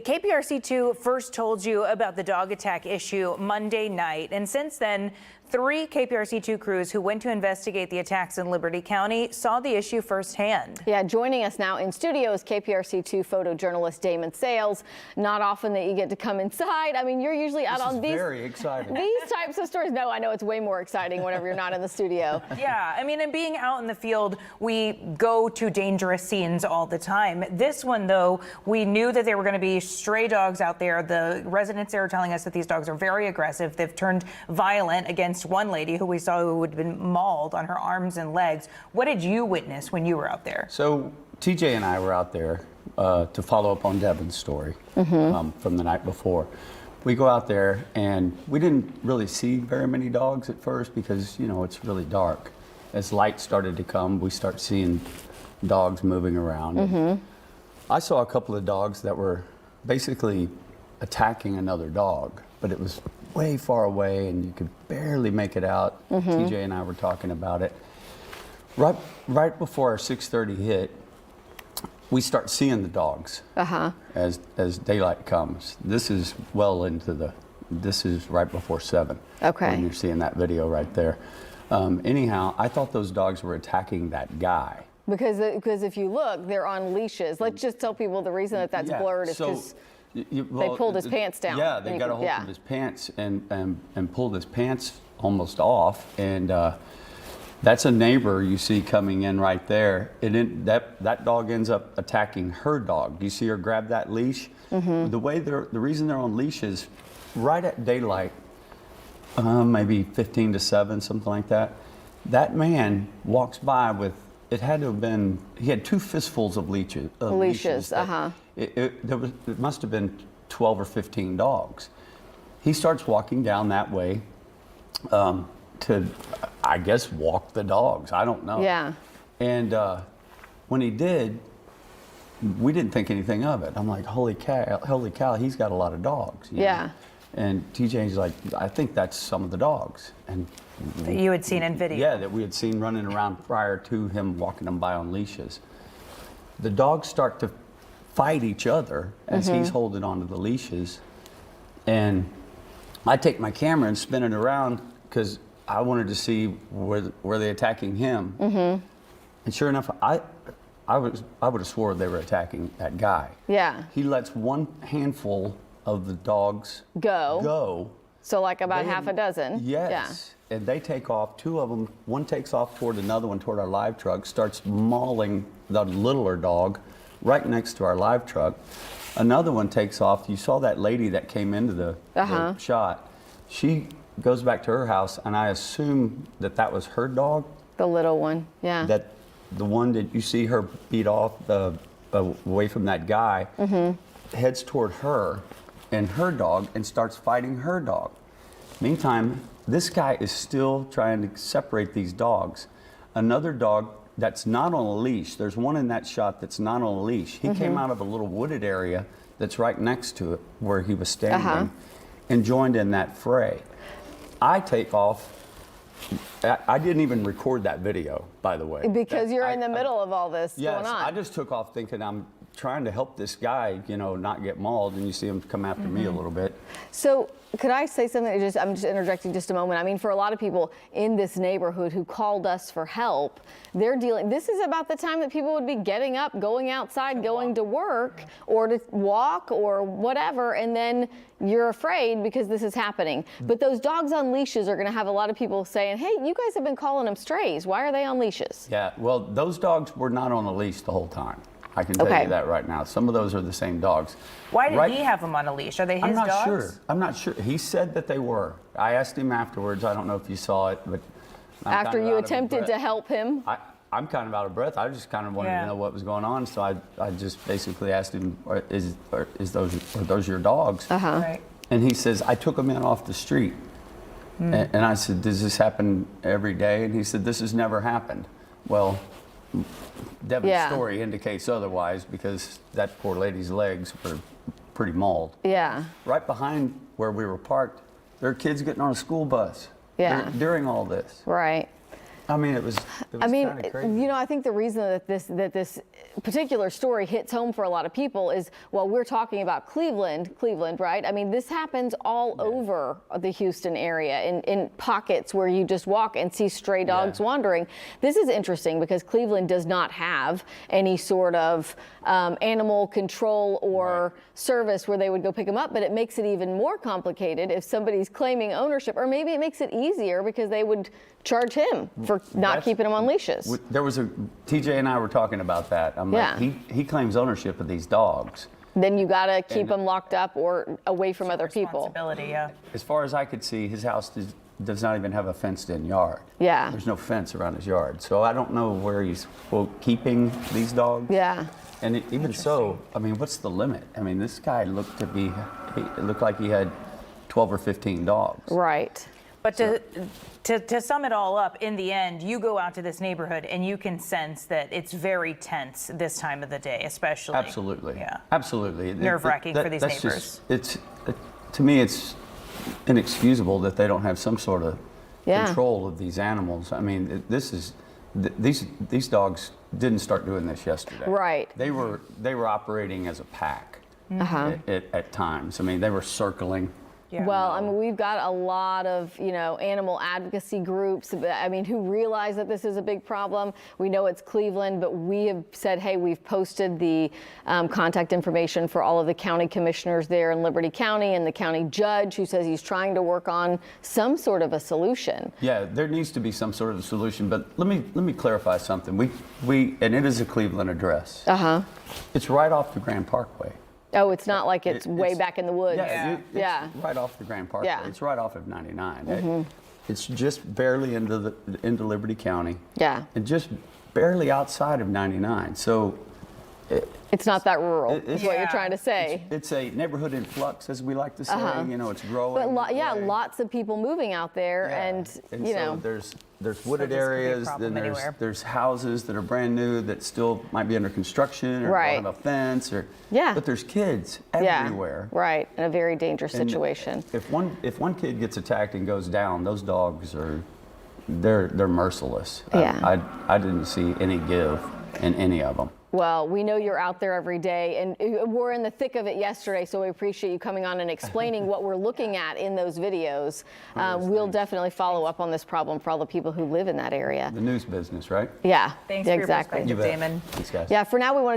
KPRC2 first told you about the dog attack issue Monday night, and since then, 3 KPRC2 crews who went to investigate the attacks in Liberty County saw the issue firsthand. Yeah, joining us now in studio is KPRC2 photojournalist Damon Sales. Not often that you get to come inside. I mean, you're usually out on these very exciting. These types of stories. No, I know it's way more exciting whenever you're not in the studio. Yeah, I mean, and being out in the field, we go to dangerous scenes all the time. This one, though, we knew that there were going to be stray dogs out there. The residents there are telling us that these dogs are very aggressive. They've turned violent against one lady who we saw who had been mauled on her arms and legs. What did you witness when you were out there? So TJ and I were out there to follow up on Devin's story from the night before. We go out there and we didn't really see very many dogs at first because, you know, it's really dark. As light started to come, we start seeing dogs moving around. I saw a couple of dogs that were basically attacking another dog, but it was way far away and you could barely make it out. TJ and I were talking about it. Right before our 6:30 hit, we start seeing the dogs as daylight comes. This is well into this is right before 7. Okay. When you're seeing that video right there. Anyhow, I thought those dogs were attacking that guy. Because if you look, they're on leashes. Let's just tell people the reason that that's blurred is because they pulled his pants down. Yeah, they got a hold of his pants and pulled his pants almost off. And that's a neighbor you see coming in right there. That dog ends up attacking her dog. You see her grab that leash? The reason they're on leashes, right at daylight, maybe 15 to 7, something like that, that man walks by with, it had to have been, he had 2 fistfuls of leashes. It must have been 12 or 15 dogs. He starts walking down that way to, I guess, walk the dogs. I don't know. Yeah. And when he did, we didn't think anything of it. I'm like, holy cow, he's got a lot of dogs. You know? And TJ's like, I think that's some of the dogs. And that you had seen in video. Yeah, that we had seen running around prior to him walking them by on leashes. The dogs start to fight each other as he's holding onto the leashes. And I take my camera and spin it around because I wanted to see were they attacking him. And sure enough, I would have swore they were attacking that guy. Yeah. He lets one handful of the dogs go. So like about half a dozen. Yes. Yeah. And they take off. 2 of them, one takes off toward another one, toward our live truck, starts mauling the littler dog right next to our live truck. Another one takes off. You saw that lady that came into the shot. She goes back to her house, and I assume that was her dog. The little one, yeah. That the one that you see her beat off away from that guy heads toward her and her dog and starts fighting her dog. Meantime, this guy is still trying to separate these dogs. Another dog that's not on a leash, there's one in that shot that's not on a leash. He came out of a little wooded area that's right next to it where he was standing and joined in that fray. I take off. I didn't even record that video, by the way. Because you're in the middle of all this going on. I just took off thinking I'm trying to help this guy, you know, not get mauled, and you see him come after me a little bit. So could I say something? I'm just interjecting just a moment. I mean, for a lot of people in this neighborhood who called us for help, this is about the time that people would be getting up, going outside, going to work or to walk or whatever, and then you're afraid because this is happening. But those dogs on leashes are going to have a lot of people saying, hey, you guys have been calling them strays. Why are they on leashes? Yeah, well, those dogs were not on a leash the whole time. I can tell you that right now. Some of those are the same dogs. Why did he have them on a leash? Are they his dogs? I'm not sure. He said that they were. I asked him afterwards. I don't know if you saw it, but after you attempted to help him? I'm kind of out of breath. I just kind of wanted to know what was going on, so I just basically asked him, are those your dogs? Right. And he says, I took them in off the street. And I said, does this happen every day? And he said, this has never happened. Well, Devin's story indicates otherwise because that poor lady's legs were pretty mauled. Yeah. Right behind where we were parked, there are kids getting on a school bus during all this. Right. I mean, it was kind of crazy. You know, I think the reason that this particular story hits home for a lot of people is, well, we're talking about Cleveland, right? I mean, this happens all over the Houston area in pockets where you just walk and see stray dogs wandering. This is interesting because Cleveland does not have any sort of animal control or service where they would go pick them up, but it makes it even more complicated if somebody's claiming ownership, or maybe it makes it easier because they would charge him for not keeping them on leashes. There was TJ and I were talking about that. I'm like, he claims ownership of these dogs. Then you got to keep them locked up or away from other people. Responsibility, yeah. As far as I could see, his house does not even have a fenced-in yard. Yeah. There's no fence around his yard. So I don't know where he's, quote, keeping these dogs. Yeah. And even so, I mean, what's the limit? I mean, this guy looked like he had 12 or 15 dogs. Right. But to sum it all up, in the end, you go out to this neighborhood and you can sense that it's very tense this time of the day, especially. Absolutely. Yeah. Absolutely. Nerve-wracking for these that's neighbors. To me, it's inexcusable that they don't have some sort of control of these animals. I mean, these dogs didn't start doing this yesterday. Right. They were operating as a pack at times. I mean, they were circling. Yeah. Well, I mean, we've got a lot of, animal advocacy groups, I mean, who realize that this is a big problem. We know it's Cleveland, but we have said, hey, we've posted the contact information for all of the county commissioners there in Liberty County and the county judge who says he's trying to work on some sort of a solution. Yeah, there needs to be some sort of solution, but let me clarify something. And it is a Cleveland address. It's right off the Grand Parkway. Oh, it's not like it's way back in the woods. Yeah, it's right off the Grand Parkway. Yeah. It's right off of 99. It's just barely into Liberty County. Yeah. And just barely outside of 99. So it's not that rural, is what you're trying to say. It's a neighborhood in flux, as we like to say. It's growing. But lots of people moving out there, and so there's wooded areas, then there's houses that are brand new that still might be under construction or don't have a fence, but there's kids everywhere. Right, in a very dangerous situation. If one kid gets attacked and goes down, those dogs they're merciless. I didn't see any give in any of them. Well, we know you're out there every day, and we're in the thick of it yesterday, so we appreciate you coming on and explaining what we're looking at in those videos. We'll definitely follow up on this problem for all the people who live in that area. The news business, right? Yeah, Thanks for your exactly. perspective, Damon. Thanks, guys. Yeah, for now we want to